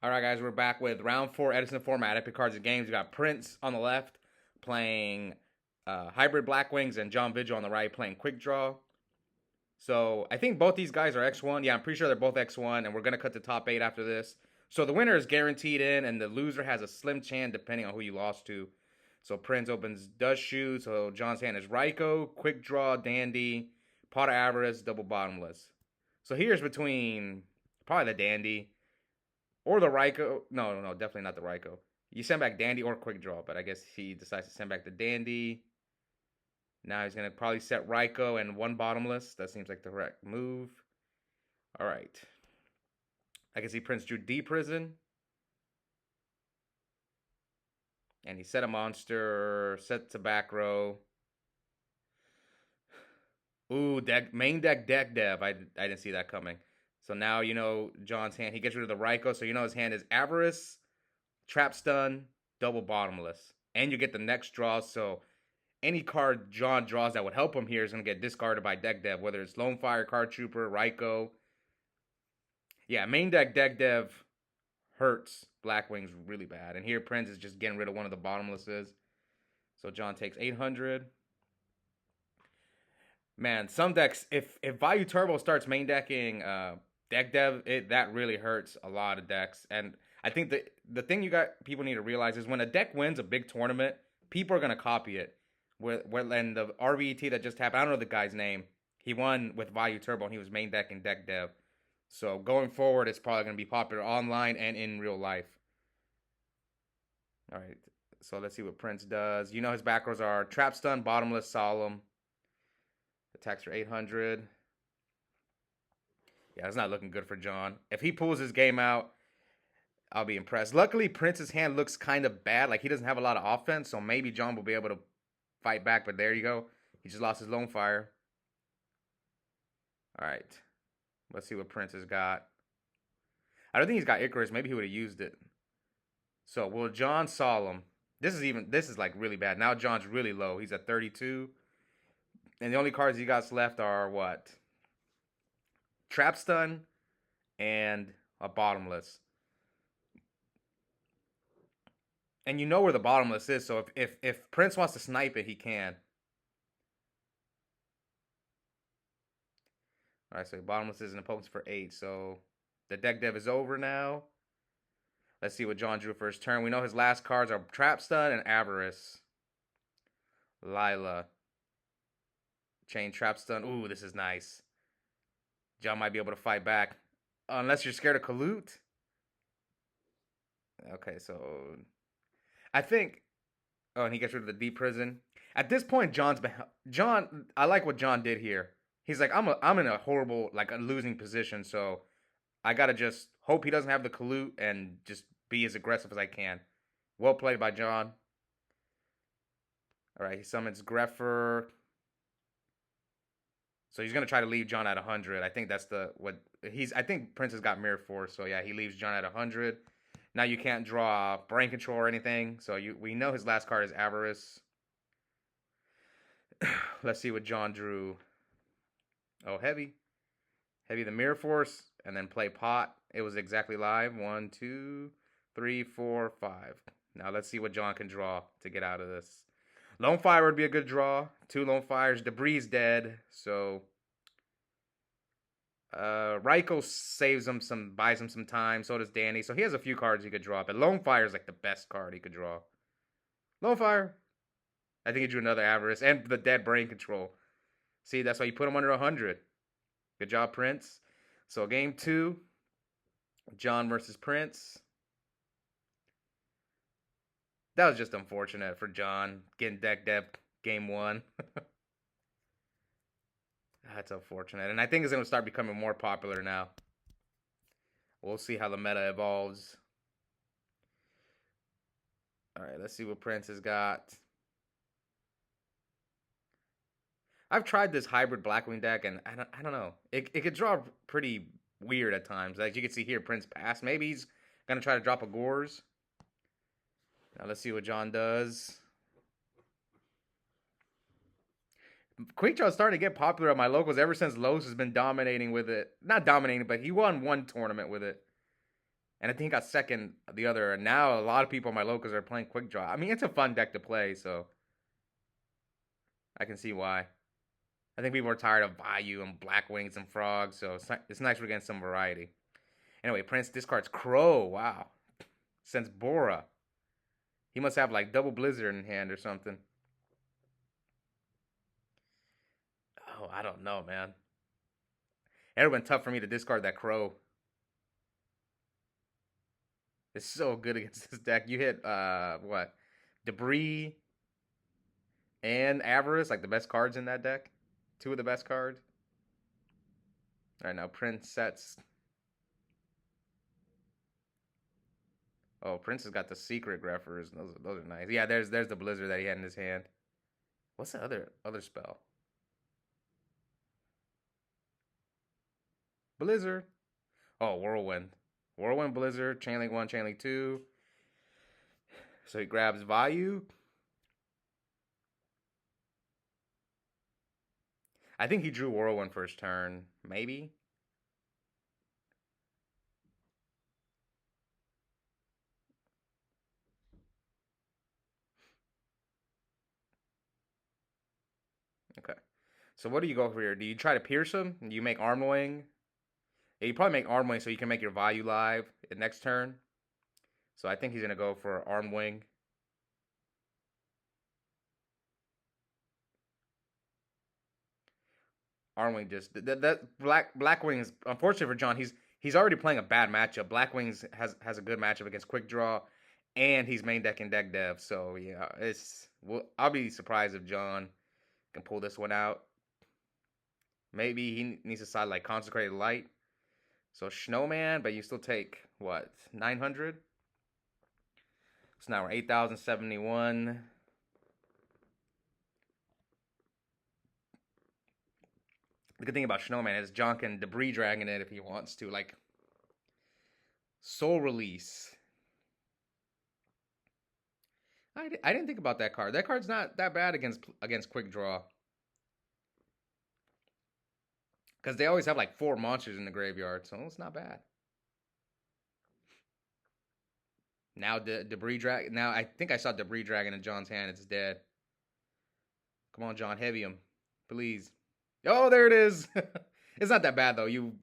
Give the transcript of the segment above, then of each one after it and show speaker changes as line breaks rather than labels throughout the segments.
All right, guys, we're back with round four Edison format, Epic Cards and Games. We got Prince on the left playing Hybrid Blackwings and John Vigil on the right playing Quickdraw. So I think both these guys are X1. Yeah, I'm pretty sure they're both X1, and we're going to cut the top 8 after this. So the winner is guaranteed in, and the loser has a slim chance depending on who you lost to. So Prince opens does shoot. So John's hand is Ryko, Quickdraw, Dandy, Pot of Avarice, Double Bottomless. So here's between probably the Dandy or the Ryko. No, definitely not the Ryko. You send back Dandy or Quickdraw, but I guess he decides to send back the Dandy. Now he's going to probably set Ryko and one Bottomless. That seems like the correct move. All right. I can see Prince drew D Prison. And he set a monster, set to back row. Ooh, main deck dev. I didn't see that coming. So now you know John's hand. He gets rid of the Ryko, so you know his hand is Avarice, Trap Stun, Double Bottomless. And you get the next draw, so any card John draws that would help him here is going to get discarded by deck dev, whether it's Lone Fire, Card Trooper, Ryko. Yeah, main deck dev hurts Blackwings really bad. And here Prince is just getting rid of one of the bottomlesses. So John takes 800. Man, some decks, if Value Turbo starts main decking deck dev, that really hurts a lot of decks. And I think the thing people need to realize is when a deck wins a big tournament, people are gonna copy it. And the RBET that just happened, I don't know the guy's name. He won with Value Turbo and he was main decking deck dev. So going forward, it's probably gonna be popular online and in real life. All right, so let's see what Prince does. You know his back rows are Trap Stun, Bottomless, Solemn. Attacks for 800. Yeah, it's not looking good for John. If he pulls his game out, I'll be impressed. Luckily, Prince's hand looks kind of bad. Like, he doesn't have a lot of offense, so maybe John will be able to fight back. But there you go. He just lost his Lone Fire. All right. Let's see what Prince has got. I don't think he's got Icarus. Maybe he would have used it. So, will John Solemn? This is like really bad. Now John's really low. He's at 32. And the only cards he got left are what? Trap Stun and a Bottomless. And you know where the Bottomless is, so if Prince wants to snipe it, he can. Alright, so Bottomless is in the opponent's for 8, so the deck dev is over now. Let's see what John drew for his turn. We know his last cards are Trap Stun and Avarice. Lila. Chain Trap Stun. Ooh, this is nice. John might be able to fight back. Unless you're scared of Kalut. Okay, so I think. Oh, and he gets rid of the deep prison. At this point, John. I like what John did here. He's like, I'm in a horrible, like a losing position, so I gotta just hope he doesn't have the Kalut and just be as aggressive as I can. Well played by John. All right, he summons Greffer. So he's gonna try to leave John at 100. I think that's I think Prince has got Mirror Force. So yeah, he leaves John at 100. Now you can't draw Brain Control or anything. So we know his last card is Avarice. Let's see what John drew. Oh, heavy the Mirror Force, and then play Pot. It was exactly live. 1, 2, 3, 4, 5. Now let's see what John can draw to get out of this. Lone Fire would be a good draw. 2 Lone Fires. Debris dead. So Ryko saves him buys him some time. So does Danny. So he has a few cards he could draw. But Lone Fire is like the best card he could draw. Lone Fire. I think he drew another Avarice. And the dead Brain Control. See, that's why you put him under 100. Good job, Prince. So game 2. John versus Prince. That was just unfortunate for John getting deck dev game 1. That's unfortunate. And I think it's going to start becoming more popular now. We'll see how the meta evolves. All right, let's see what Prince has got. I've tried this hybrid Blackwing deck, and I don't know. It could draw pretty weird at times. Like you can see here, Prince pass. Maybe he's going to try to drop a Gores. Now let's see what John does. Quickdraw is starting to get popular at my locals ever since Los has been dominating with it. Not dominating, but he won one tournament with it. And I think I got second the other. And now a lot of people in my locals are playing Quickdraw. I mean, it's a fun deck to play, so I can see why. I think people are tired of Bayou and Blackwings and Frogs, so it's nice we're getting some variety. Anyway, Prince discards Crow. Wow. Since Bora. He must have like double Blizzard in hand or something. Oh, I don't know, man. It would have been tough for me to discard that Crow. It's so good against this deck. You hit what? Debris and Avarice, like the best cards in that deck. Two of the best cards. All right, now Prince sets. Oh, Prince has got the secret Greffers. Those are nice. Yeah, there's the Blizzard that he had in his hand. What's the other spell? Blizzard. Oh, Whirlwind. Whirlwind, Blizzard, Chainlink 1, Chainlink 2. So he grabs Vayu. I think he drew Whirlwind first turn. Maybe. Okay. So what do you go for here? Do you try to pierce him? Do you make Arm Wing? Yeah, you probably make Arm Wing so you can make your Vayu live next turn. So I think he's going to go for Arm Wing. Armwing just that Blackwings. Unfortunately for John, he's already playing a bad matchup. Blackwings has a good matchup against Quickdraw, and he's main deck in deck dev. So yeah, I'll be surprised if John can pull this one out. Maybe he needs to side like Consecrated Light. So Snowman, but you still take what 900. So now we're 8,071. The good thing about Snowman is John can Debris Dragon it if he wants to, like Soul Release. I didn't think about that card. That card's not that bad against Quick Draw. Because they always have like 4 monsters in the graveyard, so it's not bad. Now Debris Dragon. Now I think I saw Debris Dragon in John's hand. It's dead. Come on, John, heavy him, please. Oh, there it is. It's not that bad though. You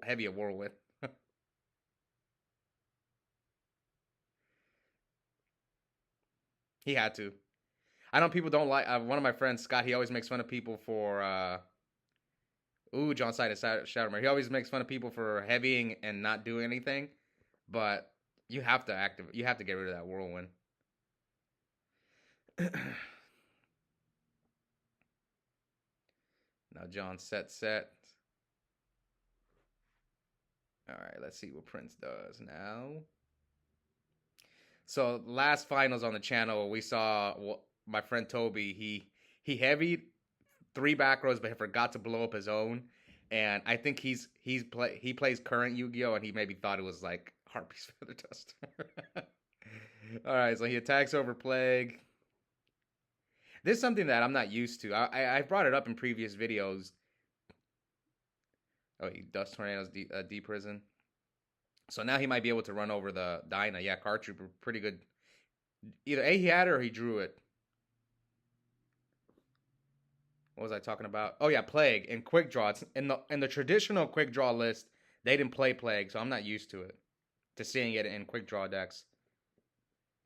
heavy a Whirlwind. He had to. I know people don't like. One of my friends, Scott, he always makes fun of people for. John Side is Shadowmare. He always makes fun of people for heavying and not doing anything, but you have to You have to get rid of that Whirlwind. Now John set. All right, let's see what Prince does now. So last finals on the channel, we saw my friend Toby. He heavied 3 back rows, but he forgot to blow up his own. And I think he plays current Yu-Gi-Oh, and he maybe thought it was like Harpy's Feather Dust. All right, so he attacks over Plague. This is something that I'm not used to. I brought it up in previous videos. Oh, he Dust Tornadoes deep prison. So now he might be able to run over the Dyna. Yeah, Card Trooper, pretty good. Either A, he had it or he drew it. What was I talking about? Oh yeah, Plague and Quick Draw. It's in the traditional Quick Draw list, they didn't play Plague, so I'm not used to it. To seeing it in Quick Draw decks.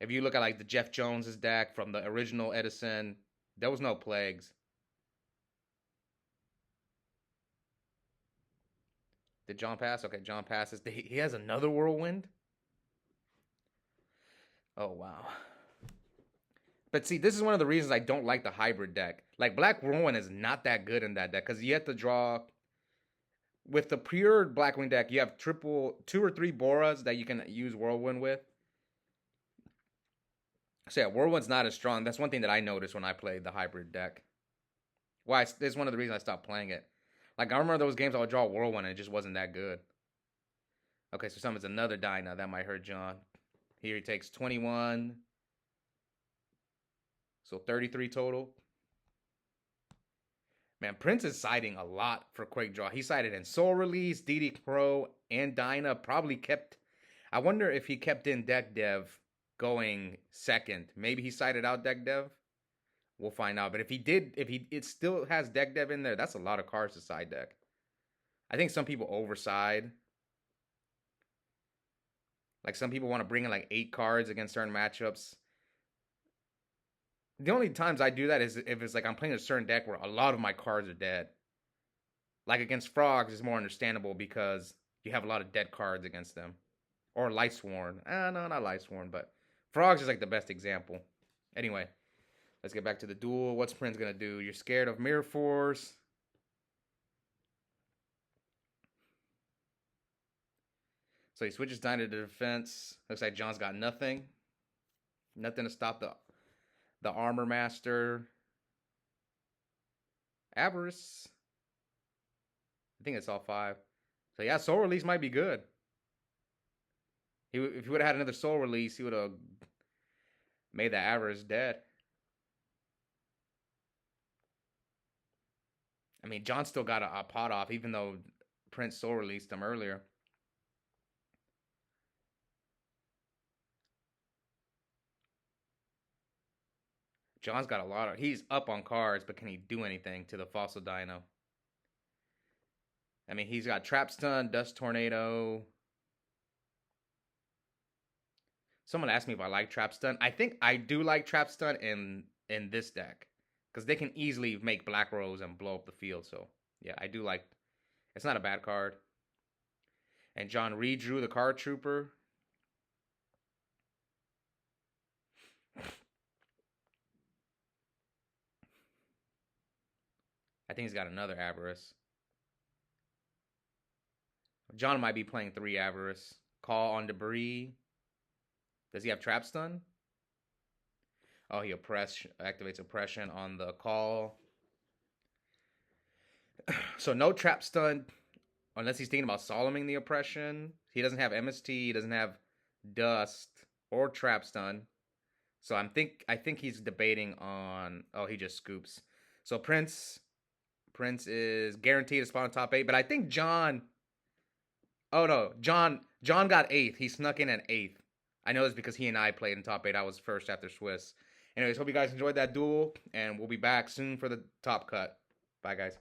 If you look at like the Jeff Jones's deck from the original Edison, there was no Plagues. Did John pass? Okay, John passes. He has another Whirlwind? Oh, wow. But see, this is one of the reasons I don't like the hybrid deck. Like, Black Whirlwind is not that good in that deck because you have to draw. With the pure Blackwing deck, you have 2 or 3 Boras that you can use Whirlwind with. So yeah, Whirlwind's not as strong. That's one thing that I noticed when I played the hybrid deck. Why? It's one of the reasons I stopped playing it. Like, I remember those games I would draw Whirlwind and it just wasn't that good. Okay, so summons another Dyna. That might hurt John. Here he takes 21. So 33 total. Man, Prince is siding a lot for Quick Draw. He sided in Soul Release, DD Crow, and Dyna. Probably kept I wonder if he kept in deck dev going second. Maybe he sided out deck dev. We'll find out. But if he did, if he it still has deck dev in there, that's a lot of cards to side deck. I think some people overside. Like some people want to bring in like 8 cards against certain matchups. The only times I do that is if it's like I'm playing a certain deck where a lot of my cards are dead. Like against frogs, it's more understandable because you have a lot of dead cards against them. Or Lightsworn. No, not Lightsworn, but frogs is like the best example. Anyway, let's get back to the duel. What's Prince gonna do? You're scared of Mirror Force. So he switches down to the defense. Looks like John's got nothing. Nothing to stop the Armor Master. Avarice. I think it's all 5. So yeah, Soul Release might be good. If he would have had another Soul Release, he would have made the Avarice dead. I mean, John still got a pot off, even though Prince Soul released him earlier. John's got a lot of... He's up on cards, but can he do anything to the Fossil Dino? I mean, he's got Trap Stun, Dust Tornado. Someone asked me if I like Trap Stun. I think I do like Trap Stun in this deck. Because they can easily make Black Rose and blow up the field. So, yeah, I do like... It's not a bad card. And John redrew the Card Trooper. I think he's got another Avarice. John might be playing 3 Avarice. Call on Debris. Does he have Trap Stun? Oh, he activates Oppression on the call. So no Trap Stun unless he's thinking about Soloming the Oppression. He doesn't have MST. He doesn't have Dust or Trap Stun. So I think he's debating on... Oh, he just scoops. So Prince is guaranteed to spawn in top 8. But I think John... Oh, no. John got 8th. He snuck in at 8th. I know this because he and I played in top 8. I was first after Swiss. Anyways, hope you guys enjoyed that duel. And we'll be back soon for the top cut. Bye, guys.